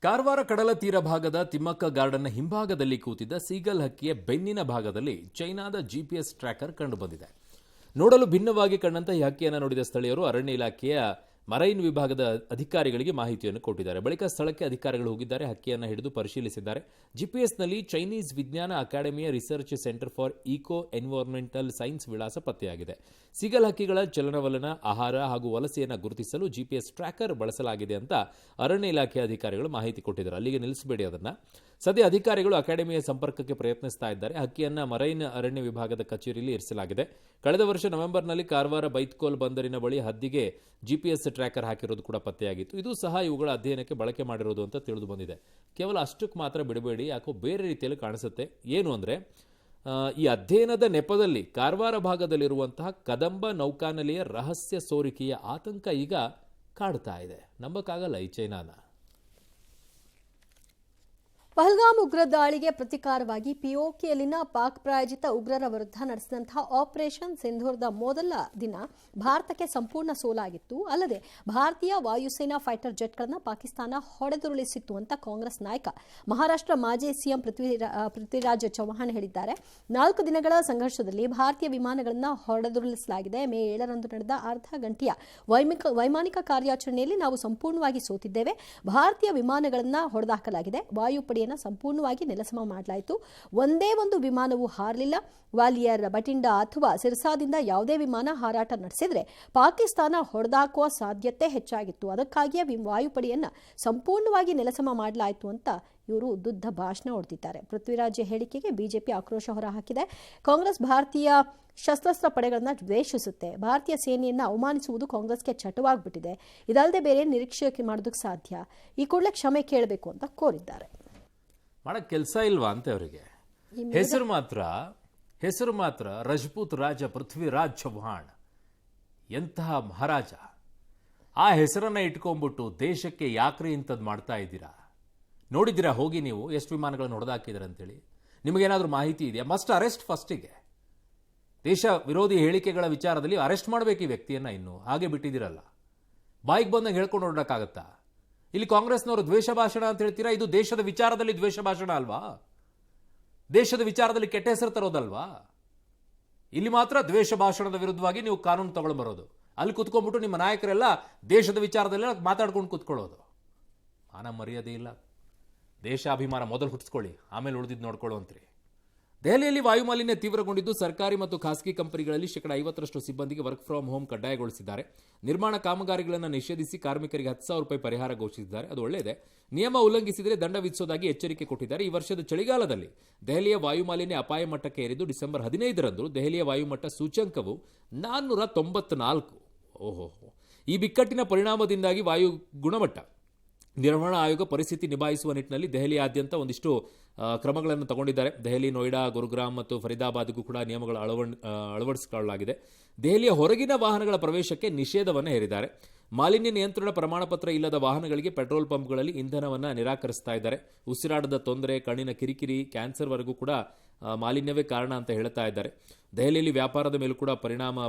ಕಾರವಾರ ಕಡಲ ತೀರ ಭಾಗದ ತಿಮ್ಮಕ್ಕ ಗಾರ್ಡನ್ನ ಹಿಂಭಾಗದಲ್ಲಿ ಕೂತಿದ್ದ ಸೀಗಲ್ ಹಕ್ಕಿಯ ಬೆನ್ನಿನ ಭಾಗದಲ್ಲಿ ಚೈನಾದ ಜಿಪಿಎಸ್ ಟ್ರ್ಯಾಕರ್ ಕಂಡುಬಂದಿದೆ. ನೋಡಲು ಭಿನ್ನವಾಗಿ ಕಂಡಂತ ಈ ಹಕ್ಕಿಯನ್ನು ನೋಡಿದ ಸ್ಥಳೀಯರು ಅರಣ್ಯ ಇಲಾಖೆಯ ಮರೈನ್ ವಿಭಾಗದ ಅಧಿಕಾರಿಗಳಿಗೆ ಮಾಹಿತಿಯನ್ನು ಕೊಟ್ಟಿದ್ದಾರೆ. ಬಳಿಕ ಸ್ಥಳಕ್ಕೆ ಅಧಿಕಾರಿಗಳು ಹೋಗಿದ್ದಾರೆ. ಹಕ್ಕಿಯನ್ನು ಹಿಡಿದು ಪರಿಶೀಲಿಸಿದ್ದಾರೆ. ಜಿಪಿಎಸ್ನಲ್ಲಿ ಚೈನೀಸ್ ವಿಜ್ಞಾನ ಅಕಾಡೆಮಿಯ research centre for eco environmental science ವಿಳಾಸ ಪತ್ತೆಯಾಗಿದೆ. ಸೀಗಲ್ ಹಕ್ಕಿಗಳ ಚಲನವಲನ, ಆಹಾರ ಹಾಗೂ ವಲಸೆಯನ್ನು ಗುರುತಿಸಲು ಜಿಪಿಎಸ್ ಟ್ರ್ಯಾಕರ್ ಬಳಸಲಾಗಿದೆ ಅಂತ ಅರಣ್ಯ ಇಲಾಖೆಯ ಅಧಿಕಾರಿಗಳು ಮಾಹಿತಿ ಕೊಟ್ಟಿದ್ದಾರೆ. ಅಲ್ಲಿಗೆ ನಿಲ್ಲಿಸಬೇಡಿ ಅದನ್ನ. ಸದ್ಯ ಅಧಿಕಾರಿಗಳು ಅಕಾಡೆಮಿಯ ಸಂಪರ್ಕಕ್ಕೆ ಪ್ರಯತ್ನಿಸ್ತಾ ಇದ್ದಾರೆ. ಹಕ್ಕಿಯನ್ನ ಮರೈನ್ ಅರಣ್ಯ ವಿಭಾಗದ ಕಚೇರಿಯಲ್ಲಿ ಇರಿಸಲಾಗಿದೆ. ಕಳೆದ ವರ್ಷ ನವೆಂಬರ್ನಲ್ಲಿ ಕಾರವಾರ ಬೈತ್ಕೋಲ್ ಬಂದರಿನ ಬಳಿ ಹದ್ದಿಗೆ ಜಿಪಿಎಸ್ ಟ್ರ್ಯಾಕರ್ ಹಾಕಿರೋದು ಕೂಡ ಪತ್ತೆಯಾಗಿತ್ತು. ಇದು ಸಹ ಇವುಗಳ ಅಧ್ಯಯನಕ್ಕೆ ಬಳಕೆ ಮಾಡಿರೋದು ಅಂತ ತಿಳಿದು ಬಂದಿದೆ. ಕೇವಲ ಅಷ್ಟಕ್ಕೆ ಮಾತ್ರ ಬಿಡಬೇಡಿ, ಯಾಕೋ ಬೇರೆ ರೀತಿಯಲ್ಲಿ ಕಾಣಿಸುತ್ತೆ. ಏನು ಅಂದರೆ, ಈ ಅಧ್ಯಯನದ ನೆಪದಲ್ಲಿ ಕಾರವಾರ ಭಾಗದಲ್ಲಿರುವಂತಹ ಕದಂಬ ನೌಕಾನೆಲೆಯ ರಹಸ್ಯ ಸೋರಿಕೆಯ ಆತಂಕ ಈಗ ಕಾಡ್ತಾ ಇದೆ. ನಂಬಕ್ಕಾಗಲ್ಲ ಈ ಚೈನಾನ. ಪಹಲ್ಗಾಮ್ ಉಗ್ರ ದಾಳಿಗೆ ಪ್ರತಿಕಾರವಾಗಿ ಪಿಒಕೆಯಲ್ಲಿನ ಪಾಕ್ ಪ್ರಾಯೋಜಿತ ಉಗ್ರರ ವಿರುದ್ಧ ನಡೆಸಿದಂತಹ ಆಪರೇಷನ್ ಸಿಂಧೂರದ ಮೊದಲ ದಿನ ಭಾರತಕ್ಕೆ ಸಂಪೂರ್ಣ ಸೋಲಾಗಿತ್ತು. ಅಲ್ಲದೆ ಭಾರತೀಯ ವಾಯುಸೇನಾ ಫೈಟರ್ ಜೆಟ್ಗಳನ್ನು ಪಾಕಿಸ್ತಾನ ಹೊಡೆದುರುಳಿಸಿತ್ತು ಅಂತ ಕಾಂಗ್ರೆಸ್ ನಾಯಕ ಮಹಾರಾಷ್ಟ್ರ ಮಾಜಿ ಸಿಎಂ ಪೃಥ್ವಿರಾಜ್ ಚೌಹಾಣ್ ಹೇಳಿದ್ದಾರೆ. 4 ದಿನಗಳ ಸಂಘರ್ಷದಲ್ಲಿ ಭಾರತೀಯ ವಿಮಾನಗಳನ್ನು ಹೊಡೆದುರುಳಿಸಲಾಗಿದೆ. ಮೇ 7ರಂದು ನಡೆದ ಅರ್ಧ ಗಂಟೆಯ ವೈಮಾನಿಕ ಕಾರ್ಯಾಚರಣೆಯಲ್ಲಿ ನಾವು ಸಂಪೂರ್ಣವಾಗಿ ಸೋತಿದ್ದೇವೆ. ಭಾರತೀಯ ವಿಮಾನಗಳನ್ನು ಹೊಡೆದಾಕಲಾಗಿದೆ. ವಾಯುಪಡೆ ಸಂಪೂರ್ಣವಾಗಿ ನೆಲಸಮ ಮಾಡಲಾಯಿತು. ಒಂದೇ ಒಂದು ವಿಮಾನವೂ ಹಾರಲಿಲ್ಲ. ಗ್ವಾಲಿಯರ್, ಬಟಿಂಡಾ ಅಥವಾ ಸಿರ್ಸಾದಿಂದ ಯಾವುದೇ ವಿಮಾನ ಹಾರಾಟ ನಡೆಸಿದ್ರೆ ಪಾಕಿಸ್ತಾನ ಹೊಡೆದಾಕುವ ಸಾಧ್ಯತೆ ಹೆಚ್ಚಾಗಿತ್ತು. ಅದಕ್ಕಾಗಿಯೇ ವಾಯುಪಡೆಯನ್ನ ಸಂಪೂರ್ಣವಾಗಿ ನೆಲಸಮ ಮಾಡಲಾಯಿತು ಅಂತ ಇವರು ಉದ್ದುದ್ದ ಭಾಷಣ ಹೊಡೆದಿದ್ದಾರೆ. ಪೃಥ್ವಿರಾಜ್ ಹೇಳಿಕೆಗೆ ಬಿಜೆಪಿ ಆಕ್ರೋಶ ಹೊರಹಾಕಿದೆ. ಕಾಂಗ್ರೆಸ್ ಭಾರತೀಯ ಸಶಸ್ತ್ರ ಪಡೆಗಳನ್ನು ದ್ವೇಷಿಸುತ್ತೆ. ಭಾರತೀಯ ಸೇನೆಯನ್ನು ಅವಮಾನಿಸುವುದು ಕಾಂಗ್ರೆಸ್ಗೆ ಚಟವಾಗ್ಬಿಟ್ಟಿದೆ. ಇದಲ್ಲದೆ ಬೇರೆ ನಿರೀಕ್ಷೆ ಮಾಡೋದಕ್ಕೆ ಸಾಧ್ಯ. ಈ ಕೂಡಲೇ ಕ್ಷಮೆ ಕೇಳಬೇಕು ಅಂತ ಕೋರಿದ್ದಾರೆ. ಮಾಡಕ್ ಕೆಲಸ ಇಲ್ವಾ ಅಂತ ಅವರಿಗೆ. ಹೆಸರು ಮಾತ್ರ ರಜಪೂತ್ ರಾಜ ಪೃಥ್ವಿರಾಜ್ ಚೌಹಾಣ್. ಎಂತಹ ಮಹಾರಾಜ. ಆ ಹೆಸರನ್ನ ಇಟ್ಕೊಂಡ್ಬಿಟ್ಟು ದೇಶಕ್ಕೆ ಯಾಕ್ರಿ ಇಂಥದ್ದು ಮಾಡ್ತಾ ಇದ್ದೀರಾ? ನೋಡಿದ್ದೀರಾ ಹೋಗಿ ನೀವು ಎಷ್ಟು ವಿಮಾನಗಳನ್ನು ಹೊಡೆದಾಕಿದ್ದಾರೆ ಅಂತೇಳಿ? ನಿಮಗೇನಾದ್ರೂ ಮಾಹಿತಿ ಇದೆಯಾ? ಮಸ್ಟ್ ಅರೆಸ್ಟ್ ಫಸ್ಟಿಗೆ. ದೇಶ ವಿರೋಧಿ ಹೇಳಿಕೆಗಳ ವಿಚಾರದಲ್ಲಿ ಅರೆಸ್ಟ್ ಮಾಡಬೇಕು ಈ ವ್ಯಕ್ತಿಯನ್ನ. ಇನ್ನು ಹಾಗೆ ಬಿಟ್ಟಿದ್ದೀರಲ್ಲ. ಬಾಯಿಗೆ ಬಂದಾಗ ಹೇಳ್ಕೊಂಡು ಹೊರಡಕ್ಕಾಗತ್ತಾ? ಇಲ್ಲಿ ಕಾಂಗ್ರೆಸ್ನವರು ದ್ವೇಷ ಭಾಷಣ ಅಂತ ಹೇಳ್ತೀರಾ. ಇದು ದೇಶದ ವಿಚಾರದಲ್ಲಿ ದ್ವೇಷ ಭಾಷಣ ಅಲ್ವಾ? ದೇಶದ ವಿಚಾರದಲ್ಲಿ ಕೆಟ್ಟ ಹೆಸರು ತರೋದಲ್ವಾ? ಇಲ್ಲಿ ಮಾತ್ರ ದ್ವೇಷ ಭಾಷಣದ ವಿರುದ್ಧವಾಗಿ ನೀವು ಕಾನೂನು ತಗೊಂಡು ಬರೋದು. ಅಲ್ಲಿ ಕುತ್ಕೊಂಡ್ಬಿಟ್ಟು ನಿಮ್ಮ ನಾಯಕರೆಲ್ಲ ದೇಶದ ವಿಚಾರದಲ್ಲೆಲ್ಲ ಮಾತಾಡ್ಕೊಂಡು ಕುತ್ಕೊಳ್ಳೋದು. ಮಾನ ಮರ್ಯಾದೆ ಇಲ್ಲ. ದೇಶಾಭಿಮಾನ ಮೊದಲು ಹುಟ್ಟಿಸ್ಕೊಳ್ಳಿ, ಆಮೇಲೆ ಉಳಿದಿದ್ದು ನೋಡ್ಕೊಳ್ಳುವಂತ್ರಿ. ದೆಹಲಿಯಲ್ಲಿ ವಾಯುಮಾಲಿನ್ಯ ತೀವ್ರಗೊಂಡಿದ್ದು ಸರ್ಕಾರಿ ಮತ್ತು ಖಾಸಗಿ ಕಂಪನಿಗಳಲ್ಲಿ 50% ಸಿಬ್ಬಂದಿಗೆ ವರ್ಕ್ ಫ್ರಮ್ ಹೋಮ್ ಕಡ್ಡಾಯಗೊಳಿಸಿದ್ದಾರೆ. ನಿರ್ಮಾಣ ಕಾಮಗಾರಿಗಳನ್ನು ನಿಷೇಧಿಸಿ ಕಾರ್ಮಿಕರಿಗೆ 10,000 ರೂಪಾಯಿ ಪರಿಹಾರ ಘೋಷಿಸಿದ್ದಾರೆ. ಅದು ಒಳ್ಳೆಯದೇ. ನಿಯಮ ಉಲ್ಲಂಘಿಸಿದರೆ ದಂಡ ವಿಧಿಸೋದಾಗಿ ಎಚ್ಚರಿಕೆ ಕೊಟ್ಟಿದ್ದಾರೆ. ಈ ವರ್ಷದ ಚಳಿಗಾಲದಲ್ಲಿ ದೆಹಲಿಯ ವಾಯುಮಾಲಿನ್ಯ ಅಪಾಯ ಮಟ್ಟಕ್ಕೆ ಏರಿದ್ದು ಡಿಸೆಂಬರ್ 15ರಂದು ದೆಹಲಿಯ ವಾಯುಮಟ್ಟ ಸೂಚ್ಯಂಕವು 494. ಓಹೋ. ಈ ಬಿಕ್ಕಟ್ಟಿನ ಪರಿಣಾಮದಿಂದಾಗಿ ವಾಯು ಗುಣಮಟ್ಟ ನಿರ್ವಹಣಾ ಆಯೋಗ ಪರಿಸ್ಥಿತಿ ನಿಭಾಯಿಸುವ ನಿಟ್ಟಿನಲ್ಲಿ ದೆಹಲಿಯಾದ್ಯಂತ ಒಂದಿಷ್ಟು ಕ್ರಮಗಳನ್ನು ತಗೊಂಡಿದ್ದಾರೆ. ದೆಹಲಿ, ನೋಯ್ಡಾ, ಗುರುಗ್ರಾಮ್ ಮತ್ತು ಫರೀದಾಬಾದ್ಗೂ ಕೂಡ ನಿಯಮಗಳು ಅಳವಡಿಸಿಕೊಳ್ಳಲಾಗಿದೆ. ದೆಹಲಿಯ ಹೊರಗಿನ ವಾಹನಗಳ ಪ್ರವೇಶಕ್ಕೆ ನಿಷೇಧವನ್ನು ಹೇರಿದ್ದಾರೆ. ಮಾಲಿನ್ಯ ನಿಯಂತ್ರಣ ಪ್ರಮಾಣ ಪತ್ರ ಇಲ್ಲದ ವಾಹನಗಳಿಗೆ ಪೆಟ್ರೋಲ್ ಪಂಪ್ಗಳಲ್ಲಿ ಇಂಧನವನ್ನು ನಿರಾಕರಿಸ್ತಾ ಇದ್ದಾರೆ. ಉಸಿರಾಟದ ತೊಂದರೆ, ಕಣ್ಣಿನ ಕಿರಿಕಿರಿ, ಕ್ಯಾನ್ಸರ್ವರೆಗೂ ಕೂಡ ಮಾಲಿನ್ಯವೇ ಕಾರಣ ಅಂತ ಹೇಳ್ತಾ ಇದ್ದಾರೆ. ದೆಹಲಿಯಲ್ಲಿ ವ್ಯಾಪಾರದ ಮೇಲೂ ಕೂಡ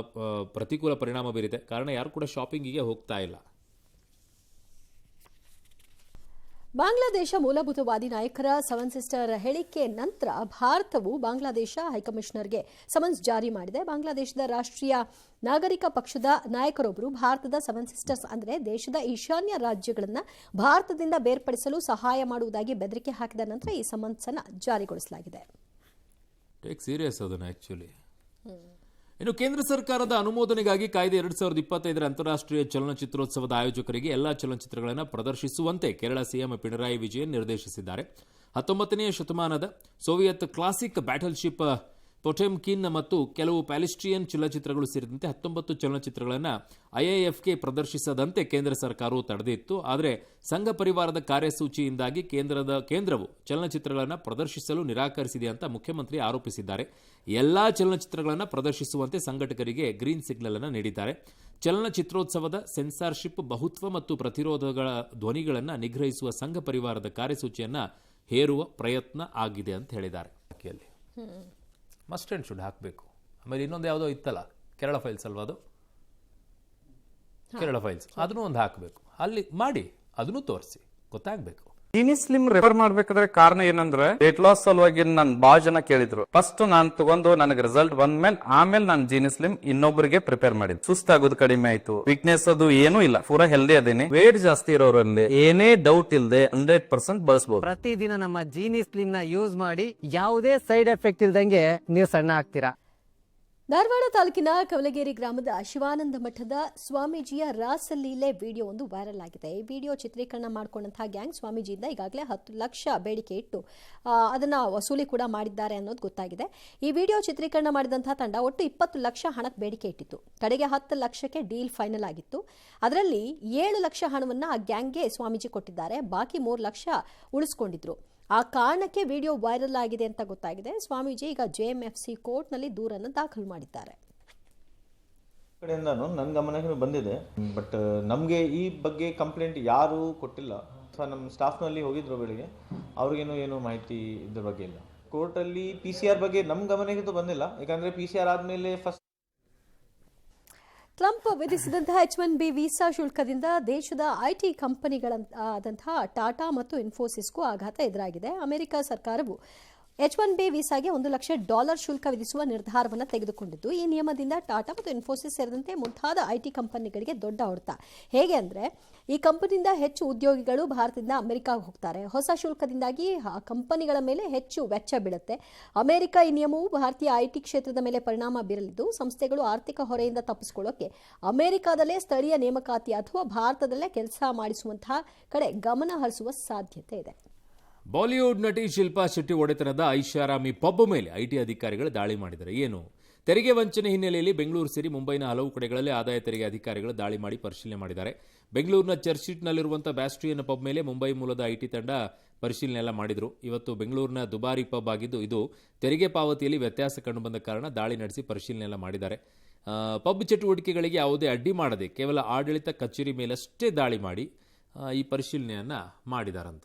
ಪ್ರತಿಕೂಲ ಪರಿಣಾಮ ಬೀರಿದೆ. ಕಾರಣ ಯಾರು ಕೂಡ ಶಾಪಿಂಗಿಗೆ ಹೋಗ್ತಾ ಇಲ್ಲ. ಬಾಂಗ್ಲಾದೇಶ ಮೂಲಭೂತವಾದಿ ನಾಯಕರ 7 ಸಿಸ್ಟರ್ ಹೇಳಿಕೆ ನಂತರ ಭಾರತವು ಬಾಂಗ್ಲಾದೇಶ ಹೈಕಮಿಷನರ್ಗೆ ಸಮನ್ಸ್ ಜಾರಿ ಮಾಡಿದೆ. ಬಾಂಗ್ಲಾದೇಶದ ರಾಷ್ಟ್ರೀಯ ನಾಗರಿಕ ಪಕ್ಷದ ನಾಯಕರೊಬ್ಬರು ಭಾರತದ 7 ಸಿಸ್ಟರ್ಸ್ ಅಂದರೆ ದೇಶದ ಈಶಾನ್ಯ ರಾಜ್ಯಗಳನ್ನು ಭಾರತದಿಂದ ಬೇರ್ಪಡಿಸಲು ಸಹಾಯ ಮಾಡುವುದಾಗಿ ಬೆದರಿಕೆ ಹಾಕಿದ ನಂತರ ಈ ಸಮನ್ಸ್ ಅನ್ನು ಜಾರಿಗೊಳಿಸಲಾಗಿದೆ. ಇನ್ನು ಕೇಂದ್ರ ಸರ್ಕಾರದ ಅನುಮೋದನೆಗಾಗಿ ಕಾಯ್ದೆ 2025ರ ಅಂತಾರಾಷ್ಟ್ರೀಯ ಚಲನಚಿತ್ರೋತ್ಸವದ ಆಯೋಜಕರಿಗೆ ಎಲ್ಲಾ ಚಲನಚಿತ್ರಗಳನ್ನು ಪ್ರದರ್ಶಿಸುವಂತೆ ಕೇರಳ ಸಿಎಂ ಪಿಣರಾಯಿ ವಿಜಯನ್ ನಿರ್ದೇಶಿಸಿದ್ದಾರೆ. 19ನೇ ಶತಮಾನದ ಸೋವಿಯತ್ ಕ್ಲಾಸಿಕ್ ಬ್ಯಾಟಲ್ಶಿಪ್ ಪೊಟೆಮ್ಕಿನ್ ಮತ್ತು ಕೆಲವು ಪ್ಯಾಲಿಸ್ಟ್ರಿಯನ್ ಚಲನಚಿತ್ರಗಳು ಸೇರಿದಂತೆ 19 ಚಲನಚಿತ್ರಗಳನ್ನು ಐಎಎಫ್ಗೆ ಪ್ರದರ್ಶಿಸದಂತೆ ಕೇಂದ್ರ ಸರ್ಕಾರವು ತಡೆದಿತ್ತು. ಆದರೆ ಸಂಘ ಪರಿವಾರದ ಕಾರ್ಯಸೂಚಿಯಿಂದಾಗಿ ಕೇಂದ್ರವು ಚಲನಚಿತ್ರಗಳನ್ನು ಪ್ರದರ್ಶಿಸಲು ನಿರಾಕರಿಸಿದೆ ಅಂತ ಮುಖ್ಯಮಂತ್ರಿ ಆರೋಪಿಸಿದ್ದಾರೆ. ಎಲ್ಲಾ ಚಲನಚಿತ್ರಗಳನ್ನು ಪ್ರದರ್ಶಿಸುವಂತೆ ಸಂಘಟಕರಿಗೆ ಗ್ರೀನ್ ಸಿಗ್ನಲ್ ಅನ್ನು ನೀಡಿದ್ದಾರೆ. ಚಲನಚಿತ್ರೋತ್ಸವದ ಸೆನ್ಸಾರ್ಶಿಪ್, ಬಹುತ್ವ ಮತ್ತು ಪ್ರತಿರೋಧಗಳ ಧ್ವನಿಗಳನ್ನು ನಿಗ್ರಹಿಸುವ ಸಂಘ ಪರಿವಾರದ ಕಾರ್ಯಸೂಚಿಯನ್ನು ಹೇರುವ ಪ್ರಯತ್ನ ಆಗಿದೆ ಅಂತ ಹೇಳಿದ್ದಾರೆ. ಮಸ್ಟ್ ಅಂಡ್ ಶುಡ್ ಹಾಕಬೇಕು. ಆಮೇಲೆ ಇನ್ನೊಂದು ಯಾವುದೋ ಇತ್ತಲ್ಲ, ಕೇರಳ ಫೈಲ್ಸ್ ಅಲ್ವಾ ಅದು? ಕೇರಳ ಫೈಲ್ಸ್ ಅದನ್ನು ಒಂದು ಹಾಕಬೇಕು. ಅಲ್ಲಿ ಮಾಡಿ ಅದನ್ನು ತೋರಿಸಿ, ಗೊತ್ತಾಗಬೇಕು. ಜೀನಿ ಸ್ಲಿಮ್ ರೆಫರ್ ಮಾಡ್ಬೇಕಾದ್ರೆ ಕಾರಣ ಏನಂದ್ರೆ ವೇಟ್ ಲಾಸ್ ಸಲುವಾಗಿ ನನ್ ಬಾಳ ಜನ ಕೇಳಿದ್ರು. ಫಸ್ಟ್ ನಾನ್ ತಗೊಂಡು ನನಗೆ ರಿಸಲ್ಟ್ ಬಂದ್ಮೇಲೆ ಆಮೇಲೆ ನಾನು ಜೀನಿ ಸ್ಲಿಮ್ ಇನ್ನೊಬ್ಬರಿಗೆ ಪ್ರಿಪೇರ್ ಮಾಡಿದ್. ಸುಸ್ತಾಗೋದು ಕಡಿಮೆ ಆಯ್ತು, ವೀಕ್ನೆಸ್ ಅದು ಏನೂ ಇಲ್ಲ, ಪೂರಾ ಹೆಲ್ದಿ ಅದೇನೆ. ವೇಟ್ ಜಾಸ್ತಿ ಇರೋರಲ್ಲಿ ಏನೇ ಡೌಟ್ ಇಲ್ಲದೆ 100% ಬಳಸಬಹುದು. ಪ್ರತಿದಿನ ನಮ್ಮ ಜೀನಿ ಸ್ಲಿಮ್ ನ ಯೂಸ್ ಮಾಡಿ ಯಾವುದೇ ಸೈಡ್ ಎಫೆಕ್ಟ್ ಇಲ್ದಂಗೆ ನೀವು ಸಣ್ಣ ಆಗ್ತೀರಾ. ಧಾರವಾಡ ತಾಲೂಕಿನ ಕವಲಗೇರಿ ಗ್ರಾಮದ ಶಿವಾನಂದ ಮಠದ ಸ್ವಾಮೀಜಿಯ ರಾಸಲೀಲೆ ವಿಡಿಯೋ ಒಂದು ವೈರಲ್ ಆಗಿದೆ. ಈ ವಿಡಿಯೋ ಚಿತ್ರೀಕರಣ ಮಾಡಿಕೊಂಡಂತಹ ಗ್ಯಾಂಗ್ ಸ್ವಾಮೀಜಿಯಿಂದ ಈಗಾಗಲೇ 10 ಲಕ್ಷ ಬೇಡಿಕೆ ಇಟ್ಟು ಅದನ್ನ ವಸೂಲಿ ಕೂಡ ಮಾಡಿದ್ದಾರೆ ಅನ್ನೋದು ಗೊತ್ತಾಗಿದೆ. ಈ ವಿಡಿಯೋ ಚಿತ್ರೀಕರಣ ಮಾಡಿದಂತಹ ತಂಡ ಒಟ್ಟು 20 ಲಕ್ಷ ಹಣಕ್ಕೆ ಬೇಡಿಕೆ ಇಟ್ಟಿತ್ತು. ಕಡೆಗೆ 10 ಲಕ್ಷಕ್ಕೆ ಡೀಲ್ ಫೈನಲ್ ಆಗಿತ್ತು. ಅದರಲ್ಲಿ 7 ಲಕ್ಷ ಹಣವನ್ನು ಆ ಗ್ಯಾಂಗ್ಗೆ ಸ್ವಾಮೀಜಿ ಕೊಟ್ಟಿದ್ದಾರೆ. ಬಾಕಿ 3 ಲಕ್ಷ ಉಳಿಸ್ಕೊಂಡಿದ್ರು. ಆ ಕಾರಣಕ್ಕೆ ವಿಡಿಯೋ ವೈರಲ್ ಆಗಿದೆ ಅಂತ ಗೊತ್ತಾಗಿದೆ. ಸ್ವಾಮೀಜಿ ಈಗ JMFC ಕೋರ್ಟ್ನಲ್ಲಿ ದೂರನ್ನು ದಾಖಲು ಮಾಡಿದ್ದಾರೆ. ಕಡೆಯಿಂದನೂ ನನ್ನ ಗಮನಕ್ಕೆ ಬಂದಿದೆ, ಬಟ್ ನಮಗೆ ಈ ಬಗ್ಗೆ ಕಂಪ್ಲೇಂಟ್ ಯಾರೂ ಕೊಟ್ಟಿಲ್ಲ. ಅಥವಾ ನಮ್ಮ ಸ್ಟಾಫ್ನಲ್ಲಿ ಹೋಗಿದ್ರು ಬೆಳಿಗ್ಗೆ, ಅವ್ರಿಗೇನು ಏನು ಮಾಹಿತಿ ಇದ್ರ ಬಗ್ಗೆ ಇಲ್ಲ. ಕೋರ್ಟಲ್ಲಿ PCR ಬಗ್ಗೆ ನಮ್ಮ ಗಮನಕ್ಕೆ ಬಂದಿಲ್ಲ. ಯಾಕಂದರೆ PCR ಆದಮೇಲೆ ಫಸ್ಟ್ ಟ್ರಂಪ್ ವಿಧಿಸಿದಂತಹ H-1B ವೀಸಾ ಶುಲ್ಕದಿಂದ ದೇಶದ IT ಕಂಪನಿಗಳಾದಂತಹ ಟಾಟಾ ಮತ್ತು ಇನ್ಫೋಸಿಸ್ಗೂ ಆಘಾತ ಎದುರಾಗಿದೆ. ಅಮೆರಿಕ ಸರ್ಕಾರವು H-1B ವೀಸಾಗೆ $1 ಲಕ್ಷ ಶುಲ್ಕ ವಿಧಿಸುವ ನಿರ್ಧಾರವನ್ನು ತೆಗೆದುಕೊಂಡಿದ್ದು, ಈ ನಿಯಮದಿಂದ ಟಾಟಾ ಮತ್ತು ಇನ್ಫೋಸಿಸ್ ಸೇರಿದಂತೆ ಮುಂತಾದ IT ಕಂಪನಿಗಳಿಗೆ ದೊಡ್ಡ ಹೊಡೆತ. ಹೇಗೆ ಅಂದರೆ, ಈ ಕಂಪನಿಯಿಂದ ಹೆಚ್ಚು ಉದ್ಯೋಗಿಗಳು ಭಾರತದಿಂದ ಅಮೆರಿಕಾಗೆ ಹೋಗ್ತಾರೆ. ಹೊಸ ಶುಲ್ಕದಿಂದಾಗಿ ಆ ಕಂಪನಿಗಳ ಮೇಲೆ ಹೆಚ್ಚು ವೆಚ್ಚ ಬೀಳುತ್ತೆ. ಅಮೆರಿಕ ಈ ನಿಯಮವು ಭಾರತೀಯ IT ಕ್ಷೇತ್ರದ ಮೇಲೆ ಪರಿಣಾಮ ಬೀರಲಿದ್ದು, ಸಂಸ್ಥೆಗಳು ಆರ್ಥಿಕ ಹೊರೆಯಿಂದ ತಪ್ಪಿಸಿಕೊಳ್ಳೋಕೆ ಅಮೆರಿಕಾದಲ್ಲೇ ಸ್ಥಳೀಯ ನೇಮಕಾತಿ ಅಥವಾ ಭಾರತದಲ್ಲೇ ಕೆಲಸ ಮಾಡಿಸುವಂತಹ ಕಡೆ ಗಮನ ಹರಿಸುವ ಸಾಧ್ಯತೆ ಇದೆ. ಬಾಲಿವುಡ್ ನಟಿ ಶಿಲ್ಪಾ ಶೆಟ್ಟಿ ಒಡೆತನದ ಐಷಾರಾಮಿ ಪಬ್ ಮೇಲೆ IT ಅಧಿಕಾರಿಗಳು ದಾಳಿ ಮಾಡಿದ್ದಾರೆ. ಏನು ತೆರಿಗೆ ವಂಚನೆ ಹಿನ್ನೆಲೆಯಲ್ಲಿ ಬೆಂಗಳೂರು ಸೇರಿ ಮುಂಬೈನ ಹಲವು ಕಡೆಗಳಲ್ಲಿ ಆದಾಯ ತೆರಿಗೆ ಅಧಿಕಾರಿಗಳು ದಾಳಿ ಮಾಡಿ ಪರಿಶೀಲನೆ ಮಾಡಿದ್ದಾರೆ. ಬೆಂಗಳೂರಿನ ಚರ್ಚ್ ಸ್ಟ್ರೀಟ್ನಲ್ಲಿರುವಂಥ ಬ್ಯಾಸ್ಟ್ರಿಯನ್ ಪಬ್ ಮೇಲೆ ಮುಂಬೈ ಮೂಲದ IT ತಂಡ ಪರಿಶೀಲನೆ ಎಲ್ಲ ಮಾಡಿದರು. ಇವತ್ತು ಬೆಂಗಳೂರಿನ ದುಬಾರಿ ಪಬ್ ಆಗಿದ್ದು, ಇದು ತೆರಿಗೆ ಪಾವತಿಯಲ್ಲಿ ವ್ಯತ್ಯಾಸ ಕಂಡುಬಂದ ಕಾರಣ ದಾಳಿ ನಡೆಸಿ ಪರಿಶೀಲನೆ ಎಲ್ಲ ಮಾಡಿದ್ದಾರೆ. ಪಬ್ ಚಟುವಟಿಕೆಗಳಿಗೆ ಯಾವುದೇ ಅಡ್ಡಿ ಮಾಡದೆ ಕೇವಲ ಆಡಳಿತ ಕಚೇರಿ ಮೇಲಷ್ಟೇ ದಾಳಿ ಮಾಡಿ ಈ ಪರಿಶೀಲನೆಯನ್ನು ಮಾಡಿದಾರಂತೆ.